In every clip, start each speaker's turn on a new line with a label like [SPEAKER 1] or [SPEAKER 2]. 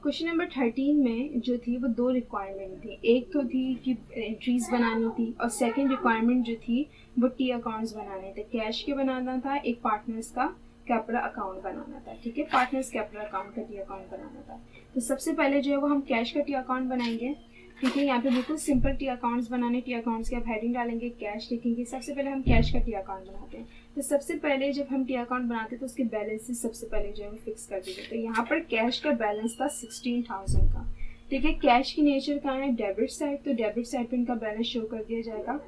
[SPEAKER 1] Question number 13 में जो थी वो दो रिक्वायरमेंट थी। एक तो थी कि एंट्रीज बनानी थी और सेकंड रिक्वायरमेंट जो थी वो टी अकाउंट्स बनाने थे। कैश के बनाना था, एक पार्टनर्स का कैपिटल अकाउंट बनाना था। ठीक है, पार्टनर्स कैपिटल अकाउंट का टी अकाउंट बनाना था। तो सबसे पहले जो है वो हम कैश का टी अकाउंट बनाएंगे। ठीक है, यहाँ पे बिल्कुल सिंपल टी अकाउंट्स बनाने। टी अकाउंट्स के आप हेडिंग डालेंगे, कैश लिखेंगे। सबसे पहले हम कैश का टी अकाउंट बनाते हैं। तो सबसे पहले जब हम टी अकाउंट बनाते हैं तो उसके बैलेंसेस सबसे पहले जो है वो फिक्स कर दीजिए। तो यहाँ पर कैश का बैलेंस था 16,000 का। ठीक है, कैश की नेचर का है डेबिट साइड, तो डेबिट साइड पे इनका बैलेंस शो कर दिया जाएगा।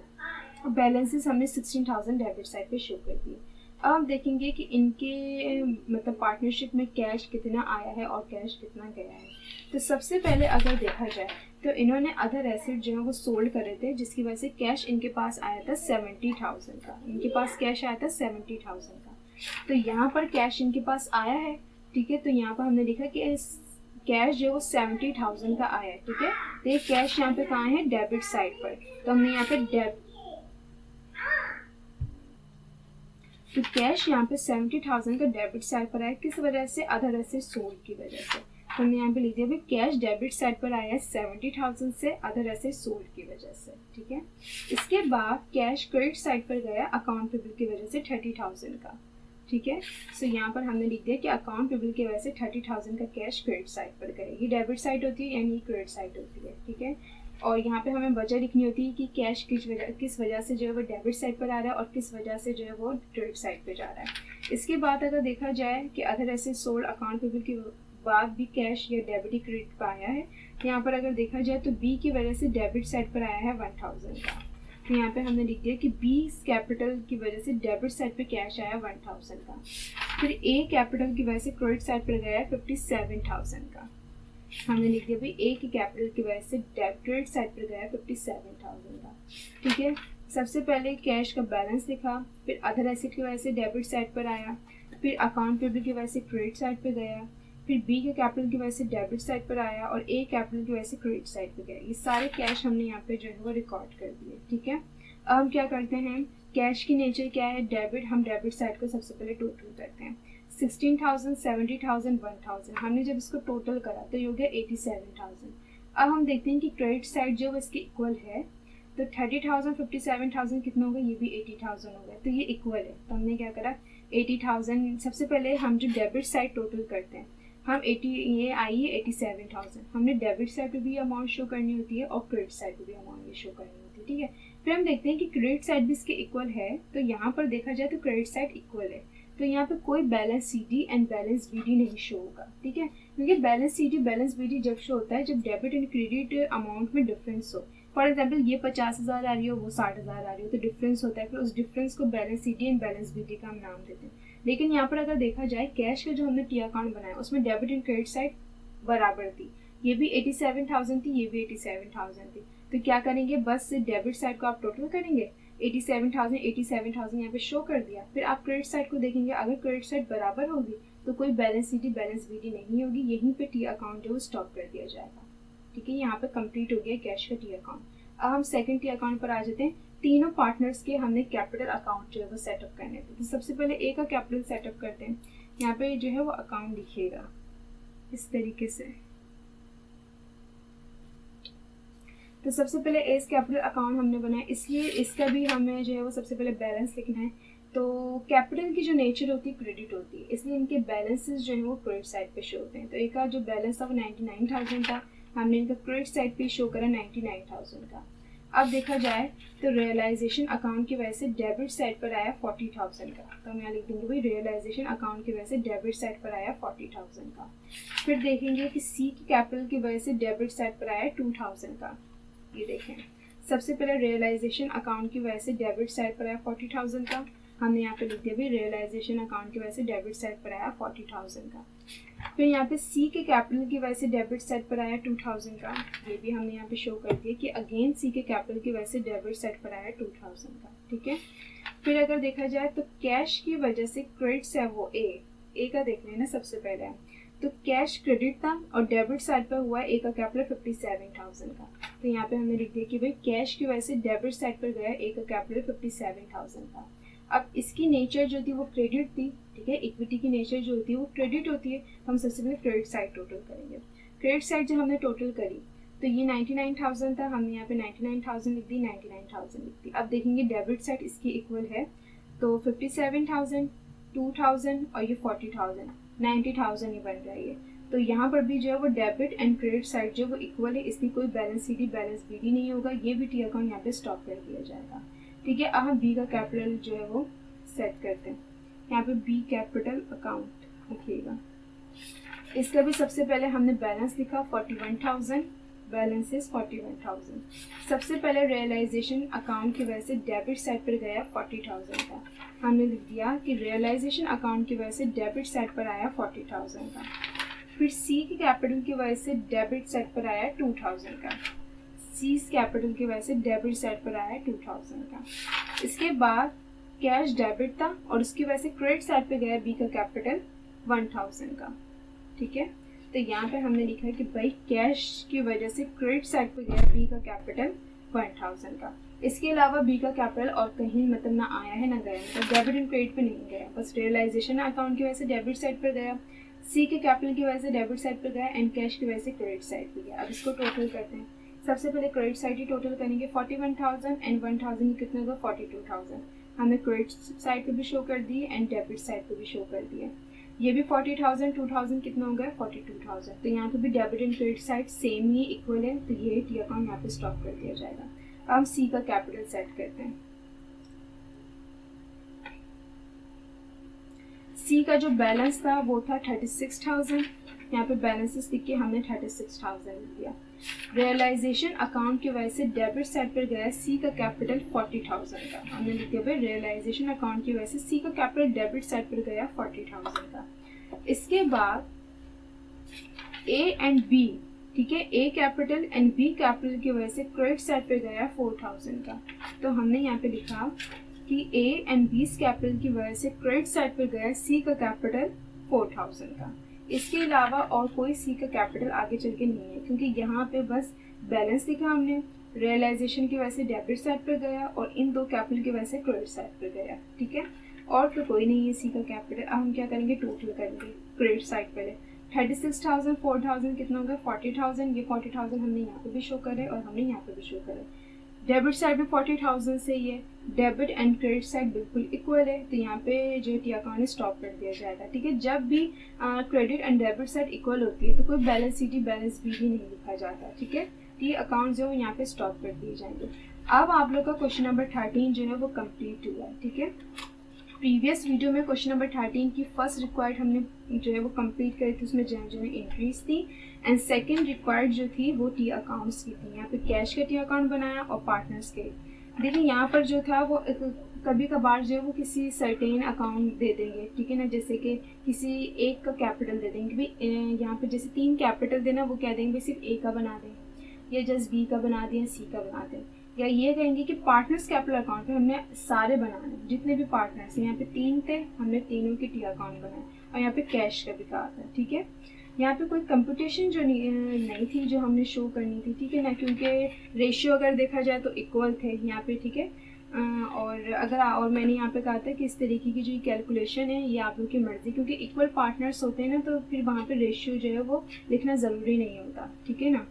[SPEAKER 1] बैलेंसेस हमने 16,000 डेबिट साइड पे शो कर दिए। अब हम देखेंगे कि इनके मतलब पार्टनरशिप में कैश कितना आया है और कैश कितना गया है। तो सबसे पहले अगर देखा जाए तो इन्होंने अदर एसेट जो है वो सोल्ड करे थे, जिसकी वजह से कैश इनके पास आया था 70,000 का। इनके पास कैश आया था 70,000 का। तो यहाँ पर कैश इनके पास आया है। ठीक है, तो यहाँ पर हमने लिखा कि कैश जो है वो 70,000 का आया है। ठीक है, तो ये कैश यहाँ पे कहाँ है, डेबिट साइड पर। तो हमने यहाँ पे तो कैश यहाँ पे 70,000 का डेबिट साइड पर आया। किस वजह से, अदर एसेट सोल्ड की वजह से। तो हमने यहाँ पे लिख दिया भाई कैश डेबिट साइड पर आया है 70,000 से, अदर एसेट सोल्ड की वजह से। ठीक है, इसके बाद कैश क्रेडिट साइड पर गया अकाउंट पेबल की वजह से 30,000 का। ठीक है, सो यहाँ पर हमने लिख दिया कि अकाउंट पेबल की वजह से 30,000 का कैश क्रेडिट साइड पर गया। ये डेबिट साइड होती है यानी क्रेडिट साइड होती है। ठीक है, और यहाँ पे हमें वजह लिखनी होती है कि कैश किस वजह से जो है वो डेबिट साइड पर आ रहा है और किस वजह से जो है वो क्रेडिट साइड पे जा रहा है। इसके बाद अगर देखा जाए कि other asset sold account payable के बाद भी कैश या डेबिट ही क्रेडिट पर आया है। यहाँ पर अगर देखा जाए तो बी की वजह से डेबिट साइड पर आया है 1,000 का। तो यहाँ पे हमने लिख दिया कि बी कैपिटल की वजह से डेबिट साइड पे कैश आया 1,000 का। फिर ए कैपिटल की वजह से क्रेडिट साइड पर गया 57,000 का। हमने लिख दिया भाई ए की कैपिटल की वजह से क्रेडिट साइड पर गया 57,000 का। ठीक है, सबसे पहले कैश का बैलेंस लिखा, फिर अदर एसेट की वजह से डेबिट साइड पर आया, फिर अकाउंट पेबल की वजह से क्रेडिट साइड पर गया, फिर बी के कैपिटल की वजह से डेबिट साइड पर आया और ए कैपिटल की वजह से क्रेडिट साइड पर गया। ये सारे कैश हमने यहाँ पे जो है वो रिकॉर्ड कर दिए। ठीक है, अब हम क्या करते हैं, कैश की नेचर क्या है, डेबिट। हम डेबिट साइड को सबसे पहले टोटल करते हैं। 16,000, 70,000, 1,000। हमने जब इसको टोटल करा तो ये हो गया 87,000। अब हम देखते हैं कि क्रेडिट साइड जो इसके इक्वल है, तो 30,000, 57,000 कितना होगा, ये भी 80,000 होगा। तो ये इक्वल है, तो हमने क्या करा 80,000। सबसे पहले हम जो डेबिट साइड टोटल करते हैं, हम 80, ये आई है 87,000। हमने डेबिट साइड पे भी अमाउंट शो करनी होती है और क्रेडिट साइड पे भी अमाउंट शो करनी होती है। ठीक है, फिर हम देखते हैं कि क्रेडिट साइड भी इसके इक्वल है। तो यहाँ पर देखा जाए तो क्रेडिट साइड इक्वल है, तो यहाँ पे कोई balance CD and balance BD नहीं शो होगा। ठीक है, क्योंकि बैलेंस सीडी बैलेंस बीडी जब शो होता है जब डेबिट एंड क्रेडिट अमाउंट में डिफरेंस हो। फॉर एग्जाम्पल ये 50,000 आ रही हो, वो 60,000 आ रही हो, तो डिफरेंस होता है। फिर उस डिफरेंस को balance CD and balance BD का हम नाम देते हैं। लेकिन यहाँ पर अगर देखा जाए कैश का जो हमने टी अकाउंट बनाया उसमें डेबिट एंड क्रेडिट साइड बराबर थी। ये भी 87,000 थी, ये भी 87,000 थी। तो क्या करेंगे, बस डेबिट साइड को आप टोटल करेंगे, 87,000 यहाँ पे शो कर दिया। फिर आप क्रेडिट साइड को देखेंगे, अगर क्रेडिट साइड बराबर होगी तो कोई बैलेंस सीडी बैलेंस बीडी नहीं होगी, यहीं पे टी अकाउंट जो स्टॉप कर दिया जाएगा। ठीक है, यहाँ पे कंप्लीट हो गया कैश का टी अकाउंट। अब हम सेकंड टी अकाउंट पर आ जाते हैं। तीनों पार्टनर्स के हमने कैपिटल अकाउंट जो है वो सेटअप करने थे। तो सबसे पहले ए का कैपिटल सेटअप करते हैं। यहाँ पे जो है वो अकाउंट लिखिएगा इस तरीके से। तो सबसे पहले एस कैपिटल अकाउंट हमने बनाया, इसलिए इसका भी हमें जो है वो सबसे पहले बैलेंस लिखना है। तो कैपिटल की जो नेचर होती है क्रेडिट होती है, इसलिए इनके बैलेंसेस जो है वो क्रेडिट साइड पे शो होते हैं। तो एक का जो बैलेंस था वो 99,000 था, हमने इनका क्रेडिट साइड पे शो करा 99,000 का। अब देखा जाए तो रियलाइजेशन अकाउंट की वजह से डेबिट साइड पर आया 40,000 का। तो हम यहाँ लिख देंगे भाई रियलाइजेशन अकाउंट की वजह से डेबिट साइड पर आया 40,000 का। फिर देखेंगे कि सी की कैपिटल की वजह से डेबिट साइड पर आया 2,000 का। ये देखें, सबसे पहले रियलाइजेशन अकाउंट की वजह से डेबिट साइड पर आया 40,000 का। हमने यहाँ पे लिख दिया भी रियलाइजेशन अकाउंट की वजह से डेबिट साइड पर आया 40,000 का। फिर यहाँ पे सी के कैपिटल की वजह से डेबिट साइड पर आया 2,000 का। ये भी हमने यहाँ पे शो कर दिया कि अगेन सी के कैपिटल की वजह से डेबिट साइड पर आया 2,000 का। ठीक है, फिर अगर देखा जाए तो कैश की वजह से क्रेडिट है वो ए का देख लेना सबसे पहले। तो कैश क्रेडिट था और डेबिट साइड पर हुआ ए का कैपिटल 57,000 का। तो यहाँ पे हमने लिख दिया कि भाई कैश की वजह से डेबिट साइड पर गया ए का कैपिटल 57,000 का। अब इसकी नेचर जो थी वो क्रेडिट थी। ठीक है, इक्विटी की नेचर जो होती है वो क्रेडिट होती है, तो हम सबसे पहले क्रेडिट साइड टोटल करेंगे। क्रेडिट साइड जब हमने टोटल करी तो ये 99,000 था, हमने यहाँ पे 99,000 लिख दी, 99,000 लिख दी। अब देखेंगे डेबिट साइड इसकी इक्वल है तो 57,000, 2,000 और ये 40,000, 90,000 ही बन रहा है। तो यहाँ पर भी जो है वो डेबिट एंड क्रेडिट साइड जो वो इक्वल है, इसकी कोई balance C D balance B D नहीं होगा, ये भी टी अकाउंट यहाँ पे स्टॉप कर दिया जाएगा। ठीक है, अब हम बी का कैपिटल जो है वो सेट करते हैं। यहाँ पे बी कैपिटल अकाउंट लिखिएगा। इसका भी सबसे पहले हमने बैलेंस लिखा 41,000, बैलेंस इज 41,000। सबसे पहले रियलाइजेशन अकाउंट की वजह से डेबिट साइड पर गया 40,000 का, हमने लिख दिया कि रियलाइजेशन अकाउंट की वजह से डेबिट साइड पर आया 40,000 का। फिर सी की कैपिटल की वजह से डेबिट साइड पर आया 2,000 का, सी कैपिटल की वजह से डेबिट साइड पर आया 2,000 का। इसके बाद कैश डेबिट था और उसकी वजह से क्रेडिट साइड पे गया बी का कैपिटल 1,000 का। ठीक है, तो यहाँ पे हमने लिखा है कि भाई कैश की वजह से क्रेडिट साइड पे गया बी का कैपिटल 1,000 का। इसके अलावा बी का कैपिटल और कहीं मतलब ना आया है ना गया, मतलब डेबिट एंड क्रेडिट पे नहीं गया, बस रियलाइजेशन अकाउंट की वजह से डेबिट साइड पर गया, सी के कैपिटल की वजह से डेबिट साइड पर गया एंड कैश की वजह से क्रेडिट साइड पर गया। अब इसको टोटल करते हैं। सबसे पहले क्रेडिट साइड ही टोटल करेंगे, 41,000 एंड 1,000 कितना होगा 42,000। हमने क्रेडिट साइड पे भी शो कर दी एंड डेबिट साइड पे भी शो कर दिया। ये भी 40,000, 2,000 कितना हो गया 42,000। तो यहाँ पे भी debit and credit side same he equal है, तो ये टी अकाउंट यहाँ पे स्टॉप कर दिया जाएगा। अब हम सी का कैपिटल सेट करते हैं। सी का जो बैलेंस था वो था 36,000, यहाँ पे बैलेंसेस लिख के हमने 36,000 लिख दिया। रियलाइजेशन अकाउंट की वजह से डेबिट साइड पर गया सी का कैपिटल 40,000 का, हमने लिख दिया भाई रियलाइजेशन अकाउंट की वजह से सी का कैपिटल डेबिट साइड पर गया 40,000 का। इसके बाद ए एंड बी, ठीक है, ए कैपिटल एंड बी कैपिटल की वजह से क्रेडिट साइड पर गया 4,000 का। तो हमने यहाँ पे लिखा कि ए एंड बी कैपिटल की वजह से क्रेडिट साइड पर गया सी का कैपिटल 4,000 का। इसके अलावा और कोई सी का कैपिटल आगे चल के नहीं है, क्योंकि यहाँ पे बस बैलेंस लिखा हमने, रियलाइजेशन की वजह से डेबिट साइड पर गया और इन दो कैपिटल की वजह से क्रेडिट साइड पर गया। ठीक है, और तो कोई नहीं है सी का कैपिटल। अब हम क्या करेंगे, टोटल करेंगे क्रेडिट साइड पहले। 36,000, 4,000 कितना होगा 40,000। ये 40,000 हमने यहाँ पे भी शो करे और हमने यहाँ पे भी शो करे। डेबिट साइड में 40,000 से ये डेबिट एंड क्रेडिट साइड बिल्कुल इक्वल है, तो यहाँ पे जो टी अकाउंट स्टॉप कर दिया जाएगा। ठीक है, जब भी credit and debit side equal होती है तो कोई balance C D balance B D नहीं लिखा जाता। ठीक है, टी अकाउंट जो यहाँ पे स्टॉप कर दिए जाएंगे। अब आप लोग का क्वेश्चन नंबर 13 जो है वो कंप्लीट हुआ है। ठीक है, प्रीवियस वीडियो में क्वेश्चन नंबर 13 की फर्स्ट रिक्वायर्ड हमने जो है वो कंप्लीट करी थी, उसमें जो इंक्रीज थी, एंड सेकंड रिक्वायर्ड जो थी वो टी अकाउंट्स की थी। यहाँ पे कैश का टी अकाउंट बनाया और पार्टनर्स के। देखिए यहाँ पर जो था वो कभी कभार जो है वो किसी सर्टेन अकाउंट दे देंगे, ठीक है ना, जैसे कि किसी एक का कैपिटल दे देंगे भाई, यहाँ पे जैसे 3 कैपिटल देना, वो कह देंगे सिर्फ ए का बना दें या जस्ट बी का बना दें, सी का बना दें, या ये कहेंगे कि पार्टनर्स कैपिटल अकाउंट में हमने सारे बनाने, जितने भी पार्टनर्स हैं, यहाँ पे 3 थे, हमने तीनों के टी अकाउंट बनाए और यहाँ पे कैश का भी कहा था। ठीक है, यहाँ पे कोई कंप्यूटेशन जो नहीं थी जो हमने शो करनी थी, ठीक है ना, क्योंकि रेशियो अगर देखा जाए तो इक्वल थे यहाँ पे। ठीक है, और मैंने यहाँ पे कहा था कि इस तरीके की जो कैलकुलेशन है ये आप लोग की मर्जी, क्योंकि इक्वल पार्टनर्स होते हैं ना तो फिर वहाँ पे रेशियो जो है वो लिखना ज़रूरी नहीं होता। ठीक है ना,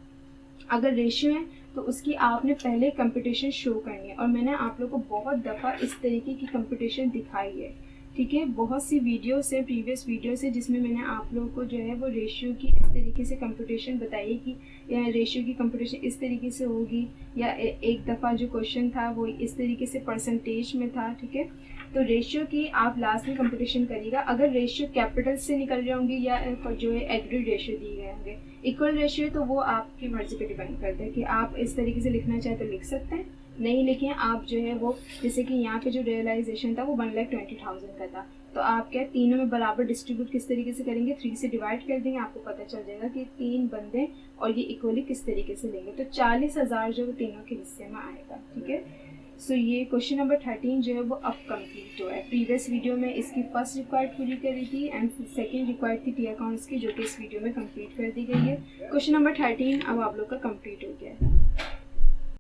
[SPEAKER 1] अगर रेशियो है तो उसकी आपने पहले कंप्यूटेशन शो करनी है, और मैंने आप लोग को बहुत दफ़ा इस तरीके की कंप्यूटेशन दिखाई है। ठीक है, बहुत सी वीडियो से, प्रीवियस वीडियो से, जिसमें मैंने आप लोगों को जो है वो रेशियो की इस तरीके से कंप्यूटेशन बताई कि रेशियो की कंप्यूटेशन इस तरीके से होगी, या एक दफ़ा जो क्वेश्चन था वो इस तरीके से परसेंटेज में था। ठीक है, तो रेशियो की आप लास्ट में कंप्यूटेशन करिएगा। अगर रेशियो कैपिटल से निकल रहे होंगे या जो है एग्रीड रेशियो दिए गए होंगे, इक्वल रेशियो, तो वो आपकी मर्जी पर डिपेंड करता है कि आप इस तरीके से लिखना चाहें तो लिख सकते हैं, नहीं लिखें आप जो है वो, जैसे कि यहाँ पे जो रियलाइजेशन था वो 1,20,000 का था, तो आप क्या तीनों में बराबर डिस्ट्रीब्यूट किस तरीके से करेंगे, 3 से डिवाइड कर देंगे, आपको पता चल जाएगा कि 3 बंदे और ये इक्वली किस तरीके से लेंगे, तो 40,000 जो तीनों के हिस्से में आएगा। ठीक है, सो ये क्वेश्चन नंबर 13 जो है वो अब कंप्लीट हुआ है। प्रीवियस वीडियो में इसकी फर्स्ट रिक्वायर्ड पूरी करी थी एंड सेकेंड रिक्वायर्ड थी टी अकाउंट्स की, जो कि इस वीडियो में कंप्लीट कर दी गई है। क्वेश्चन नंबर 13 अब आप लोग का कंप्लीट हो गया है।